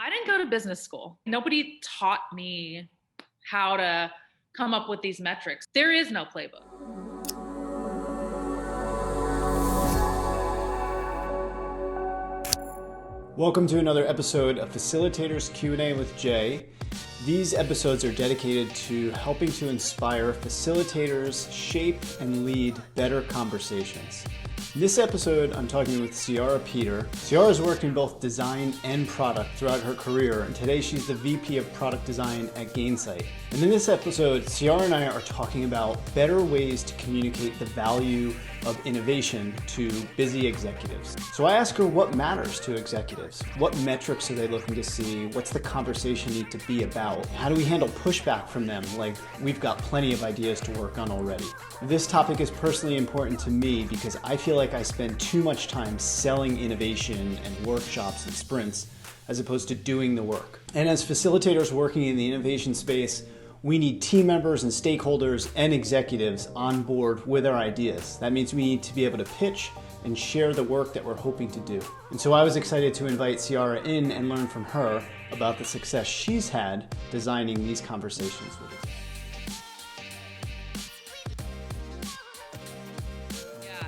I didn't go to business school. Nobody taught me how to come up with these metrics. There is no playbook. Welcome to another episode of Facilitators Q&A with Jay. These episodes are dedicated to helping to inspire facilitators shape and lead better conversations. In this episode, I'm talking with Ciara Peter. Ciara's worked in both design and product throughout her career, and today she's the VP of Product Design at Gainsight. And in this episode, Ciara and I are talking about better ways to communicate the value of innovation to busy executives. So I ask her what matters to executives. What metrics are they looking to see? What's the conversation need to be about? How do we handle pushback from them? Like, we've got plenty of ideas to work on already. This topic is personally important to me because I feel like I spend too much time selling innovation and workshops and sprints as opposed to doing the work. And as facilitators working in the innovation space, we need team members and stakeholders and executives on board with our ideas. That means we need to be able to pitch and share the work that we're hoping to do. And so I was excited to invite Ciara in and learn from her about the success she's had designing these conversations with us. Yeah.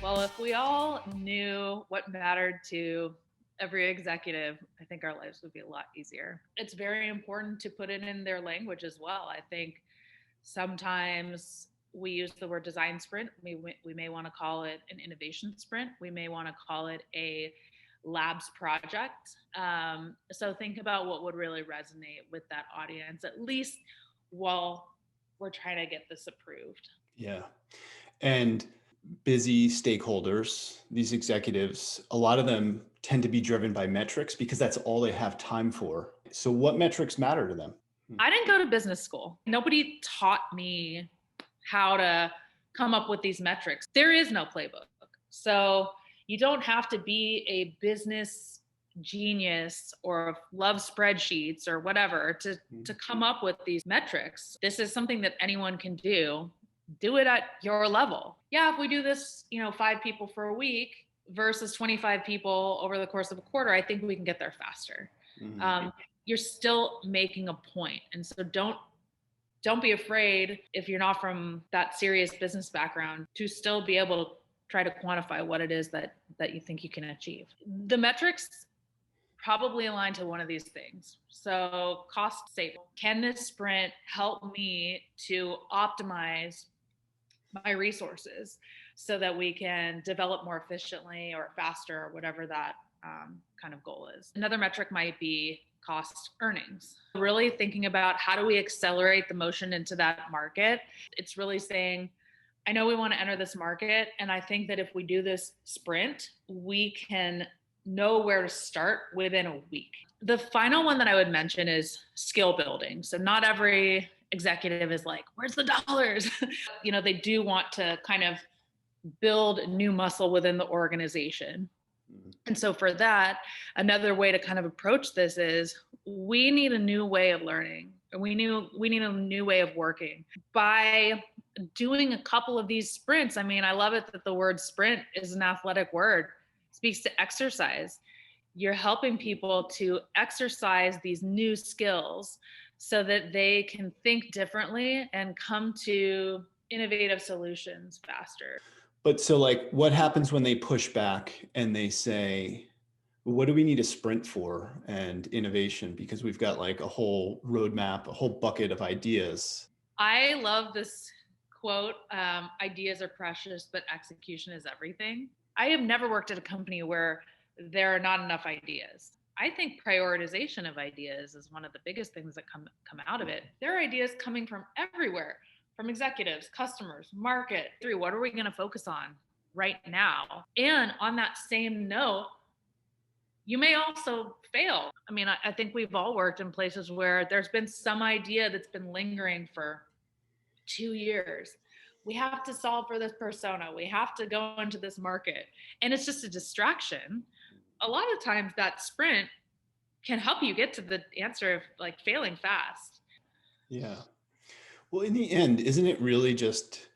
Well, if we all knew what mattered to every executive, I think our lives would be a lot easier. It's very important to put it in their language as well. I think sometimes we use the word design sprint. We may want to call it an innovation sprint. We may want to call it a labs project. So think about what would really resonate with that audience, at least while we're trying to get this approved. Yeah. And busy stakeholders, these executives, a lot of them tend to be driven by metrics because that's all they have time for. So what metrics matter to them? I didn't go to business school. Nobody taught me how to come up with these metrics. There is no playbook. So you don't have to be a business genius or love spreadsheets or whatever to come up with these metrics. This is something that anyone can do. Do it at your level. Yeah, if we do this, 5 people for a week versus 25 people over the course of a quarter, I think we can get there faster. Mm-hmm. You're still making a point. And so don't be afraid, if you're not from that serious business background, to still be able to try to quantify what it is that you think you can achieve. The metrics probably align to one of these things. So cost saving. Can this sprint help me to optimize my resources so that we can develop more efficiently or faster or whatever that kind of goal is? Another metric might be cost earnings. Really thinking about how do we accelerate the motion into that market. It's really saying, I know we want to enter this market, and I think that if we do this sprint, we can know where to start within a week. The final one that I would mention is skill building. So not every executive is like, where's the dollars? They do want to kind of build new muscle within the organization. And so for that, another way to kind of approach this is we need a new way of learning. We need a new way of working. By doing a couple of these sprints, I love it that the word sprint is an athletic word. It speaks to exercise. You're helping people to exercise these new skills so that they can think differently and come to innovative solutions faster. But so what happens when they push back and they say, what do we need a sprint for and innovation? Because we've got a whole roadmap, a whole bucket of ideas. I love this quote, ideas are precious, but execution is everything. I have never worked at a company where there are not enough ideas. I think prioritization of ideas is one of the biggest things that come out of it. There are ideas coming from everywhere, from executives, customers, market. What are we going to focus on right now? And on that same note, you may also fail. I think we've all worked in places where there's been some idea that's been lingering for 2 years. We have to solve for this persona. We have to go into this market. And it's just a distraction. A lot of times that sprint can help you get to the answer of failing fast. Yeah. Well, in the end, isn't it really just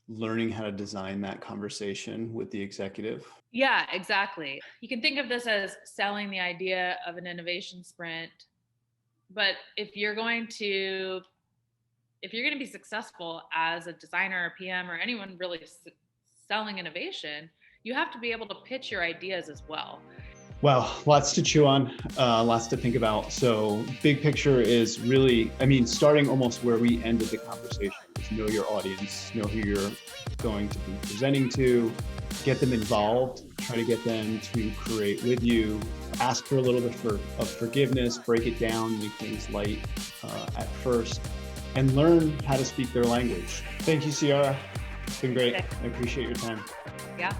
learning how to design that conversation with the executive. Yeah, exactly. You can think of this as selling the idea of an innovation sprint, but if you're going to be successful as a designer or PM or anyone really selling innovation, you have to be able to pitch your ideas as well. Wow, lots to chew on, lots to think about. So big picture is really, starting almost where we ended the conversation, is know your audience, know who you're going to be presenting to, get them involved, try to get them to create with you, ask for a little bit of forgiveness, break it down, make things light at first, and learn how to speak their language. Thank you, Ciara. It's been great. I appreciate your time. Yeah.